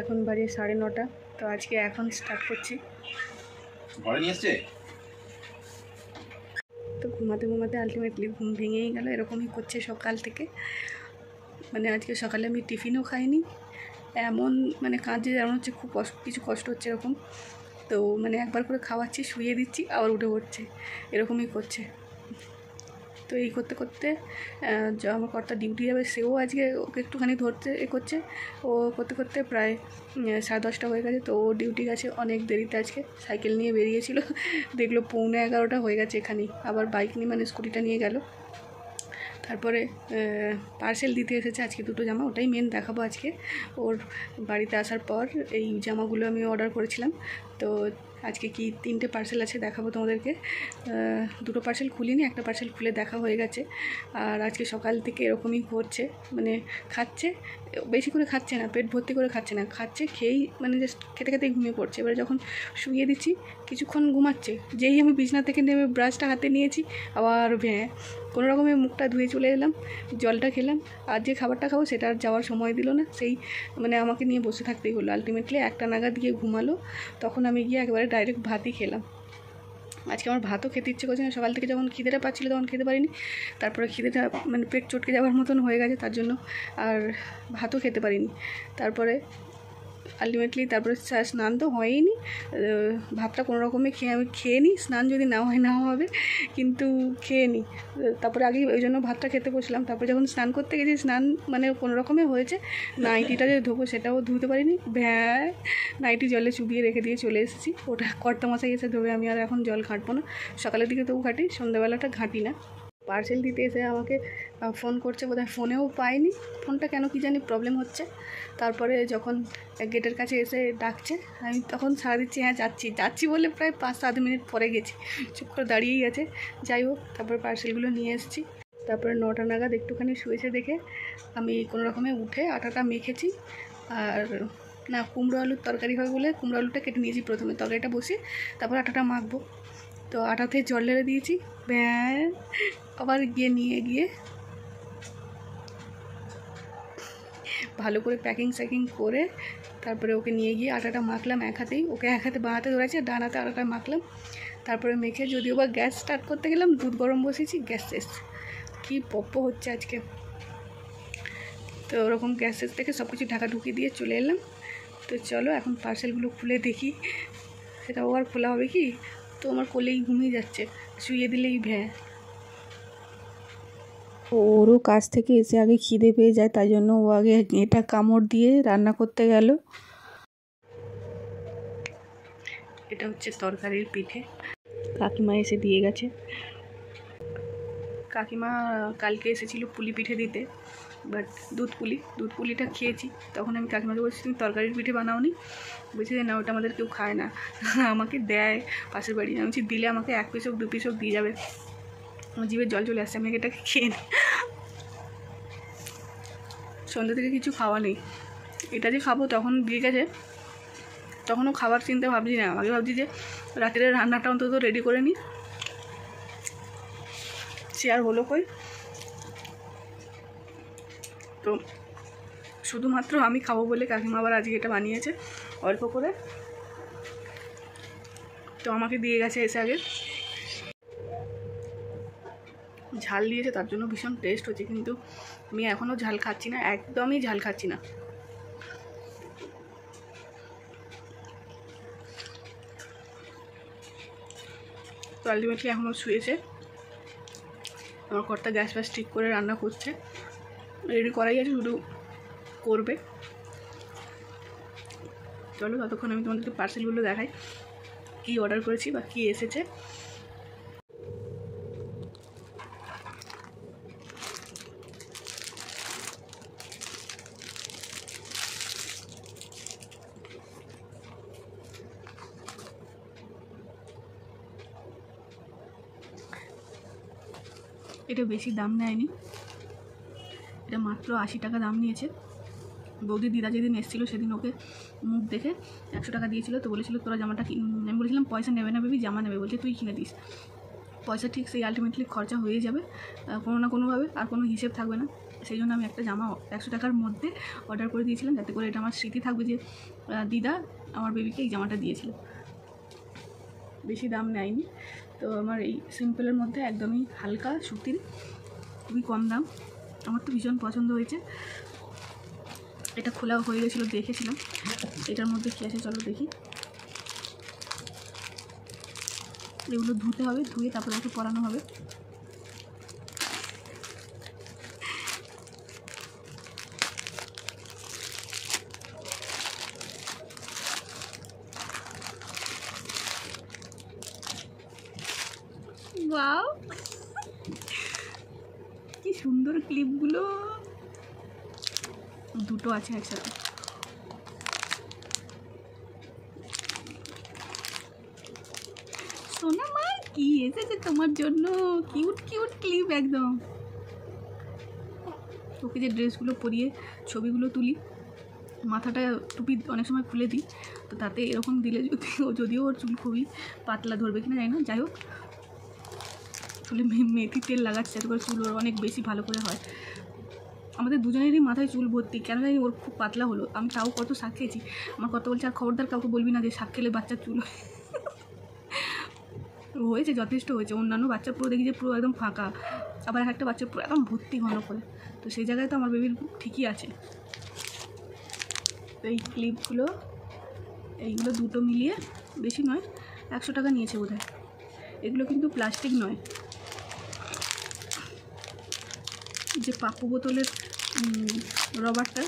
এখন বাজে 9:30। তো আজকে এখন স্টার্ট করছি। তো ঘুমাতে ঘুমাতে আলটিমেটলি ঘুম ভেঙেই গেল। এরকমই করছে সকাল থেকে। মানে আজকে সকালে আমি টিফিনও খাইনি, এমন মানে কাজে যেমন হচ্ছে খুব কিছু কষ্ট হচ্ছে এরকম। তো মানে একবার করে খাওয়াচ্ছি, শুয়ে দিচ্ছি, আবার উঠে পড়ছে, এরকমই করছে। তো এই করতে করতে আমার কর্তা ডিউটি যাবে, সেও আজকে ওকে একটুখানি ধরতে করছে। ও করতে করতে প্রায় 10:30 হয়ে গেছে। তো ও ডিউটি গেছে অনেক দেরিতে, আজকে সাইকেল নিয়ে বেরিয়েছিল, দেখলো 11:45 হয়ে গেছে এখানেই। আবার বাইক নিয়ে মানে স্কুটিটা নিয়ে গেল। তারপরে পার্সেল দিতে এসেছে আজকে 2টো জামা, ওটাই মেন দেখাবো আজকে। ওর বাড়িতে আসার পর এই জামাগুলো আমি অর্ডার করেছিলাম। তো আজকে কি 3টে পার্সেল আছে দেখাবো তোমাদেরকে। 2টো পার্সেল খুলিনি, একটা পার্সেল খুলে দেখা হয়ে গেছে। আর আজকে সকাল থেকে এরকমই করছে, মানে খাচ্ছে, বেশি করে খাচ্ছে না, পেট ভর্তি করে খাচ্ছে না, খাচ্ছে খেয়েই মানে জাস্ট খেতে খেতেই ঘুমিয়ে পড়ছে। এবারে যখন শুয়ে দিচ্ছি কিছুক্ষণ ঘুমাচ্ছে, যেই আমি বিছনা থেকে নেমে ব্রাশটা হাতে নিয়েছি আবার কোনো রকমের মুখটা ধুয়ে চলে এলাম, জলটা খেলাম। আর যে খাবারটা খাবো সেটা আর যাওয়ার সময় দিল না, সেই মানে আমাকে নিয়ে বসে থাকতেই হলো। আলটিমেটলি 1টা নাগাদ গিয়ে ঘুমালো, তখন আমি গিয়ে একেবারে ডাইরেক্ট ভাতই খেলাম। আজকে আমার ভাতও খেতে ইচ্ছে করছে না, সকাল থেকে যখন খিদেটা পাচ্ছিলো তখন খেতে পারিনি, তারপরে খিদেটা মানে পেট চটকে যাওয়ার মতন হয়ে গেছে, তার জন্য আর ভাতও খেতে পারিনি। তারপরে আলটিমেটলি তারপরে স্নান তো হয়নি, ভাতটা কোনো রকমে খেয়ে নিই, স্নান যদি না হয় না হবে, কিন্তু খেয়ে নিই। তারপরে আগেই ওই জন্য ভাতটা খেতে বসলাম। তারপরে যখন স্নান করতে গেছি, স্নান মানে কোনো রকমে হয়েছে, নাইটিটা যে ধোবো সেটাও ধুতে পারিনি, নাইটি জলে চুবিয়ে রেখে দিয়ে চলে এসেছি। ওটা কর্তামশাই এসে ধোবে, আমি আর এখন জল ঘাঁটবো না। সকালের দিকে তবু ঘাঁটি, সন্ধ্যাবেলাটা ঘাঁটি না। পার্সেল দিতে এসে আমাকে ফোন করছে, বোধহয় ফোনেও পাইনি, ফোনটা কেন কি জানি প্রবলেম হচ্ছে। তারপরে যখন গেটের কাছে এসে ডাকছে, আমি তখন সাড়া দিচ্ছি, হ্যাঁ যাচ্ছি বলে প্রায় 5-7 মিনিট পরে গেছি, চুপ করে দাঁড়িয়েই আছে। যাই হোক, তারপরে পার্সেলগুলো নিয়ে এসেছি। তারপরে 9টা নাগাদ একটুখানি শুয়েছে দেখে আমি কোনো রকমে উঠে আটাটা মেখেছি। আর না, কুমড়ো আলুর তরকারি হবে বলে কুমড়ো আলুটা কেটে নিয়েছি প্রথমে, তরকারিটা বসিয়ে তারপর আটাটা মাখবো। তো আটাতে জল ঢেলে দিয়েছি, আবার নিয়ে গিয়ে ভালো করে প্যাকিং করে তারপরে ওকে নিয়ে গিয়ে আটাটা মাখলাম এক হাতেই। ওকে এক হাতে বাঁ হাতে ধরেছি, ডান হাতে আটাটা মাখলাম। তারপরে মেখে যদিও বা গ্যাস স্টার্ট করতে গেলাম, দুধ গরম বসিয়েছি, গ্যাস শেষ। কী পপ্প হচ্ছে আজকে। তো ওরকম গ্যাস শেষ থেকে সব কিছু ঢাকা ঢুকিয়ে দিয়ে চলে এলাম। তো চলো এখন পার্সেলগুলো খুলে দেখি, সেটা ও আর খোলা হবে কি। তো আমার কোলেই ঘুমিয়ে যাচ্ছে, শুয়ে দিলেই ওরও কাজ থেকে এসে আগে খিদে পেয়ে যায়, তাই জন্য ও আগে এটা কামড় দিয়ে রান্না করতে গেল। এটা হচ্ছে তরকারির পিঠে, কাকিমা এসে দিয়ে গেছে। কাকিমা কালকে এসেছিলো পুলি পিঠে দিতে, বাট দুধ পুলিটা খেয়েছি। তখন আমি কাকিমাকে বলছি, তুমি তরকারির পিঠে বানাওনি? বলছি যে না, ওটা আমাদের কেউ খায় না, আমাকে দেয় পাশের বাড়ি। আমি বলছি দিলে আমাকে 1 পিস হোক 2 পিস হোক দিয়ে যাবে। আমার জিভে জল চলে আসছে, আমি এটাকে খেয়ে নিই। সন্ধ্যা থেকে কিছু খাওয়া নেই, এটা যে খাবো তখন দিয়ে গেছে, তখনও খাবার চিন্তা ভাবছি না, আগে ভাবছি যে রাতের রান্নাটা অন্তত রেডি করে নিই। সে আর হলো কই। তো শুধুমাত্র আমি খাবো বলে কাকিমা আবার আজকে এটা বানিয়েছে অল্প করে, তো আমাকে দিয়ে গেছে এসে আগে। ঝাল দিয়েছে, তার জন্য ভীষণ টেস্ট হচ্ছে, কিন্তু আমি এখনও ঝাল খাচ্ছি না, একদমই ঝাল খাচ্ছি না। তো আলটিমেটলি এখনও শুয়েছে, আমার কর্তা গ্যাস ফ্যাস ঠিক করে রান্না করছে, রেডি করাই আছে, শুধু করবে। চলো ততক্ষণ আমি তোমাদেরকে পার্সেলগুলো দেখাই, কী অর্ডার করেছি বা কী এসেছে। এটা বেশি দাম নেয়নি, এটা মাত্র 80 টাকা দাম নিয়েছে। বৌদি দিদা যেদিন এসেছিলো সেদিন ওকে মুখ দেখে 100 টাকা দিয়েছিল, তো বলেছিল তোরা জামাটা আমি বলেছিলাম পয়সা নেবে না বেবি, জামা নেবে, বলছে তুই কিনে দিস। পয়সা ঠিক সেই আলটিমেটলি খরচা হয়ে যাবে কোনো না কোনোভাবে, আর কোনো হিসেব থাকবে না। সেই জন্য আমি একটা জামা 100 টাকার মধ্যে অর্ডার করে দিয়েছিলাম, যাতে করে এটা আমার স্মৃতি থাকবে যে দিদা আমার বেবিকে এই জামাটা দিয়েছিল। বেশি দাম নেয়নি, তো আমার এই সিম্পলের মধ্যে একদমই হালকা সুতির, খুবই কম দাম। আমার তো ভীষণ পছন্দ হয়েছে। এটা খোলা হয়ে গেছিলো, দেখেছিলাম এটার মধ্যে কী আছে, চলো দেখি। এগুলো ধুতে হবে, ধুয়ে তারপরে একটু পরানো হবে। ওয়াও, কি সুন্দর ক্লিপগুলো, দুটো আছে একসাথে। সোনা মা কি এসেছে তোমার জন্য, কিউট কিউট ক্লিপ একদম। ওকে যে ড্রেসগুলো পরিয়ে ছবিগুলো তুলি, মাথাটা টুপি অনেক সময় খুলে দিই, তো তাতে এরকম দিলে যদিও ওর চুল খুবই পাতলা ধরবে কিনা জানি না, যাই হোক চুলে মেথি তেল লাগাচ্ছে যাতে করে চুল ওর অনেক বেশি ভালো করে হয়। আমাদের দুজনেরই মাথায় চুল ভর্তি, কেন জানি ওর খুব পাতলা হলো। আমি তাও কত শাক খেয়েছি, আমার কত বলছে আর খবরদার কাউকে বলবি না যে শাক খেলে বাচ্চার চুল হয়েছে, যথেষ্ট হয়েছে। অন্যান্য বাচ্চা পুরো দেখি যে পুরো একদম ফাঁকা, আবার একটা বাচ্চা পুরো একদম ভর্তি ঘন করে, তো সেই জায়গায় তো আমার বেবির ঠিকই আছে। তো এই ক্লিপগুলো এইগুলো দুটো মিলিয়ে বেশি নয়, 100 টাকা নিয়েছে বোধহয়। এগুলো কিন্তু প্লাস্টিক নয়, যে পাপ্পু বোতলের রবারটা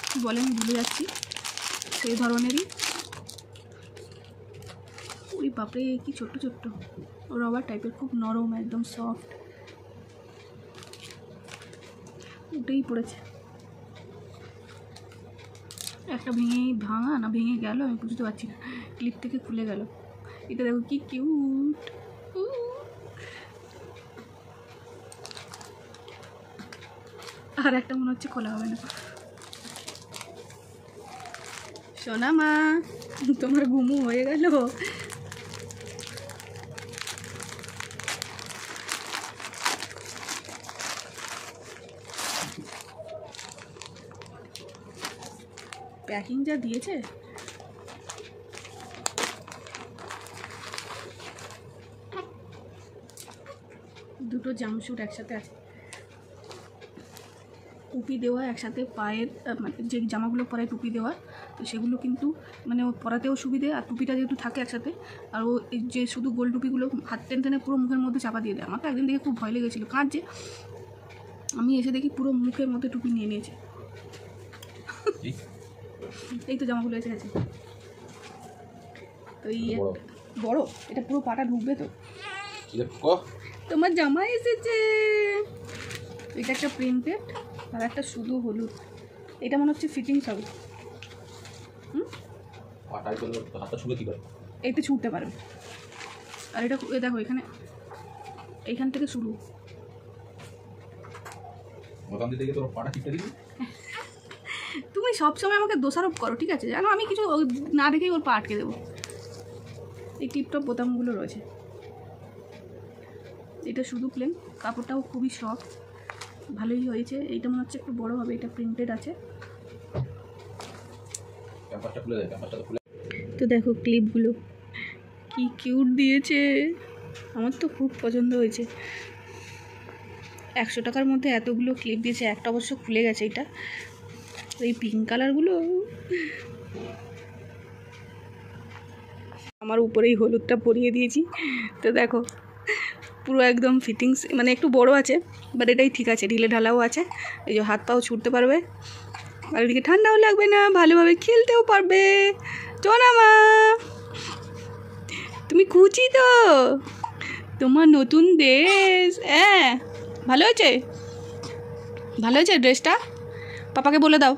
কী বলে আমি ভুলে যাচ্ছি, সেই ধরনেরই। ওই বাপরে কি ছোট্ট ছোট্ট রবার টাইপের, খুব নরম একদম সফট, উঠেই পড়েছে। একটা ভাঙা না ভেঙে গেল আমি বুঝতে পারছি না, ক্লিপ থেকে খুলে গেল। এটা দেখো কি কিউট, আর একটা মনে হচ্ছে খোলা হবে না। সোনা মা তোমার ঘুমু হয়ে গেল। প্যাকিং যা দিয়েছে, দুটো জামস্যুট একসাথে আছে, টুপি দেওয়া একসাথে, পায়ের মানে যে জামাগুলো পরায় টুপি দেওয়া, তো সেগুলো কিন্তু মানে ও পরাতেও সুবিধে, আর টুপিটা যেহেতু থাকে একসাথে, আর ও যে শুধু গোল টুপিগুলো হাত টেনে পুরো মুখের মধ্যে চাপা দিয়ে দেয়। আমাকে একদিন দেখে খুব ভয় লেগেছিলো, কাঁদছে, আমি এসে দেখি পুরো মুখের মধ্যে টুপি নিয়ে নিয়েছে। এই তো জামাগুলো এসে গেছে, তো এই বড়, এটা পুরো পাটা ঢুকবে তো। তোমার জামা এসেছে, এটা একটা প্রিন্টেড আর একটা শুধু হলুদ। এটা মনে হচ্ছে ফিটিংস হবে। এইতে ছুটতে পারবে, আর এটা দেখো এখানে এইখান থেকে শুরু। তুমি সবসময় আমাকে দোষারোপ করো, ঠিক আছে? জানো আমি কিছু না দেখেই ওর পা আটকে দেবো। এই টিপটপ বোতামগুলো রয়েছে, এটা শুধু প্লেন, কাপড়টাও খুবই সফট, ভালোই হয়েছে। এইটা মনে হচ্ছে একটু বড় হবে, এটা প্রিন্টেড আছে। তো দেখো ক্লিপগুলো কি কিউট দিয়েছে, আমার তো খুব পছন্দ হয়েছে। 100 টাকার মধ্যে এতগুলো ক্লিপ দিয়েছে, একটা অবশ্য খুলে গেছে। এটা এই পিঙ্ক কালারগুলো, আমার উপরেই হলুদটা পরিয়ে দিয়েছি। তো দেখো পুরো একদম ফিটিংস, মানে একটু বড় আছে, বাট এটাই ঠিক আছে, ঢিলে ঢালাও আছে। এই যে হাত পাও ছুটতে পারবে, আর এদিকে ঠান্ডাও লাগবে না, ভালোভাবে খেলতেও পারবে। চলো মা, তুমি খুশি তো? তোমার নতুন ড্রেস, হ্যাঁ ভালো হয়েছে, ভালো হয়েছে ড্রেসটা? পাপাকে বলে দাও,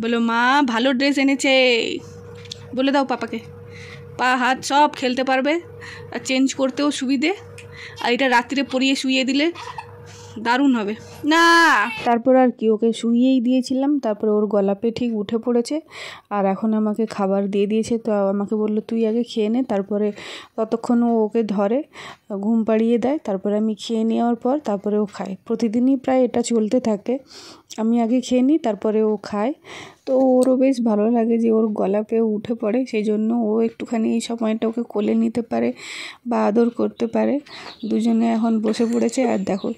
বলো মা ভালো ড্রেস এনেছে, বলে দাও পাপাকে। পা হাত সব খেলতে পারবে, আর চেঞ্জ করতেও সুবিধে। আর এটা রাত্রে পরিয়ে শুইয়ে দিলে দারুণ হবে না। তারপর আর কি ওকে শুইয়েই দিয়েছিলাম, তারপরে ওর গলাপে ঠিক উঠে পড়েছে আর এখন আমাকে খাবার দিয়ে দিয়েছে। তো আমাকে বললো তুই আগে খেয়ে নে, তারপরে ততক্ষণ ও ওকে ধরে ঘুম পাড়িয়ে দেয়, তারপরে আমি খেয়ে নেওয়ার পর তারপরে ও খায়। প্রতিদিনই প্রায় এটা চলতে থাকে, আমি আগে খেয়ে নিই তারপরে ও খায়। তো ওরও বেশ ভালো লাগে যে ওর গলাপেও উঠে পড়ে, সেই জন্য ও একটুখানি এই সময়টা ওকে কোলে নিতে পারে বা আদর করতে পারে। দুজনে এখন বসে পড়েছে আর দেখো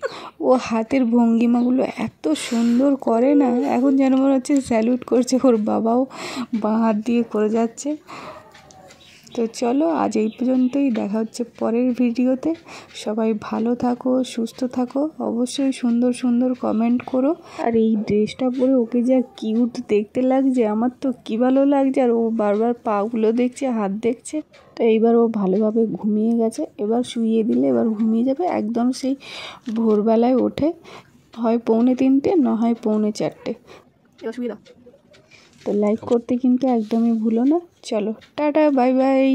ও হাতের ভঙ্গিমাগুলো এত সুন্দর করে না, এখন যেন মনে হচ্ছে স্যালুট করছে, ওর বাবাও বাঁ হাত দিয়ে করে যাচ্ছে। তো চলো আজ এই পর্যন্তই, দেখা হচ্ছে পরের ভিডিওতে। সবাই ভালো থাকো, সুস্থ থাকো, অবশ্যই সুন্দর সুন্দর কমেন্ট করো। আর এই ড্রেসটা পরে ওকে যা কিউট দেখতে লাগছে, আমার তো কী ভালো লাগছে। আর ও বারবার পাগুলো দেখছে, হাত দেখছে। তো এইবার ও ভালোভাবে ঘুমিয়ে গেছে, এবার শুইয়ে দিলে এবার ঘুমিয়ে যাবে একদম। সেই ভোরবেলায় ওঠে, হয় 2:45 না হয় 4:45। এবার শুয়ে দাও। তো লাইক করতে কিন্তু একদমই ভুলো না। চলো টাটা, বাই বাই।